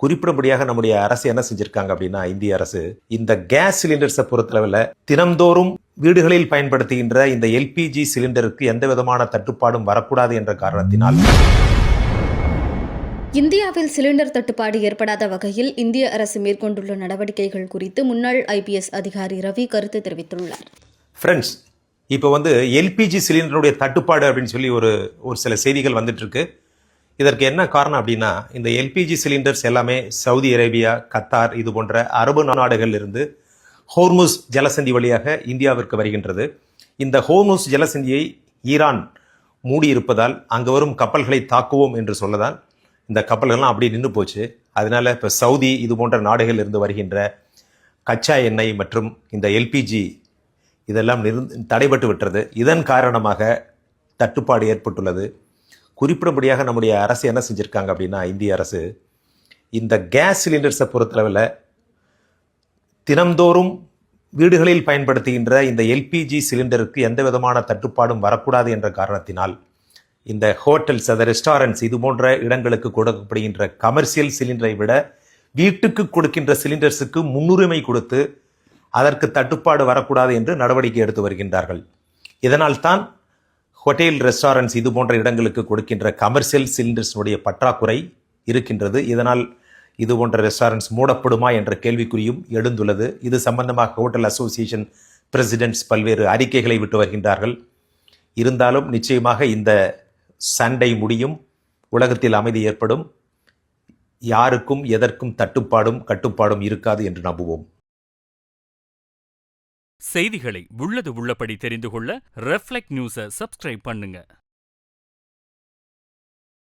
குறிப்பிடும்படியாக நம்முடைய அரசு என்ன செஞ்சிருக்காங்க அப்படின்னா, இந்திய அரசு இந்த கேஸ் சிலிண்டர்ஸை பொறுத்தளவில் தினம்தோறும் வீடுகளில் பயன்படுத்துகின்ற இந்த எல்பிஜி சிலிண்டருக்கு எந்த விதமான தட்டுப்பாடும் வரக்கூடாது என்ற காரணத்தினால் இந்தியாவில் சிலிண்டர் தட்டுப்பாடு ஏற்படாத வகையில் இந்திய அரசு மேற்கொண்டுள்ள நடவடிக்கைகள் குறித்து முன்னாள் ஐபிஎஸ் அதிகாரி ரவி கருத்து தெரிவித்துள்ளார். ஃப்ரெண்ட்ஸ், இப்போ எல்பிஜி சிலிண்டருடைய தட்டுப்பாடு அப்படின்னு சொல்லி ஒரு சில செய்திகள் வந்துட்டு இருக்கு. இதற்கு என்ன காரணம் அப்படின்னா, இந்த எல்பிஜி சிலிண்டர்ஸ் எல்லாமே சவுதி அரேபியா, கத்தார் இது போன்ற அரபு நாடுகளில் இருந்து ஹோர்முஸ் ஜலசந்தி வழியாக இந்தியாவிற்கு வருகின்றது. இந்த ஹோர்முஸ் ஜலசந்தியை ஈரான் மூடியிருப்பதால் அங்கு வரும் கப்பல்களை தாக்குவோம் என்று சொல்லதான் இந்த கப்பல்கள்லாம் அப்படி நின்று போச்சு. அதனால இப்போ சவுதி இது போன்ற நாடுகளில் இருந்து வருகின்ற கச்சா எண்ணெய் மற்றும் இந்த எல்பிஜி இதெல்லாம் தடைபட்டு விட்டது. இதன் காரணமாக தட்டுப்பாடு ஏற்பட்டுள்ளது. குறிப்பிடும்படியாக நம்முடைய அரசு என்ன செஞ்சுருக்காங்க அப்படின்னா, இந்திய அரசு இந்த கேஸ் சிலிண்டர்ஸை பொறுத்தளவில் தினம்தோறும் வீடுகளில் பயன்படுத்துகின்ற இந்த எல்பிஜி சிலிண்டருக்கு எந்த விதமான தட்டுப்பாடும் வரக்கூடாது என்ற காரணத்தினால் இந்த ஹோட்டல்ஸ், அந்த ரெஸ்டாரண்ட்ஸ் இது போன்ற இடங்களுக்கு கொடுக்கப்படுகின்ற கமர்ஷியல் சிலிண்டரை விட வீட்டுக்கு கொடுக்கின்ற சிலிண்டர்ஸுக்கு முன்னுரிமை கொடுத்து அதற்கு தட்டுப்பாடு வரக்கூடாது என்று நடவடிக்கை எடுத்து வருகின்றார்கள். இதனால் தான் ஹோட்டல், ரெஸ்டாரண்ட்ஸ் இது போன்ற இடங்களுக்கு கொடுக்கின்ற கமர்ஷியல் சிலிண்டர்ஸுடைய பற்றாக்குறை இருக்கின்றது. இதனால் இது போன்ற ரெஸ்டாரண்ட்ஸ் மூடப்படுமா என்ற கேள்விக்குறியும் எழுந்துள்ளது. இது சம்பந்தமாக ஹோட்டல் அசோசியேஷன் பிரசிடென்ட்ஸ் பல்வேறு அறிக்கைகளை விட்டு வருகின்றார்கள். இருந்தாலும் நிச்சயமாக இந்த சண்டை முடியும், உலகத்தில் அமைதி ஏற்படும், யாருக்கும் எதற்கும் தட்டுப்பாடும் கட்டுப்பாடும் இருக்காது என்று நம்புவோம். செய்திகளை உள்ளது உள்ளபடி தெரிந்து கொள்ள ரெஃப்ளெக்ட் நியூஸை சப்ஸ்கிரைப் பண்ணுங்க.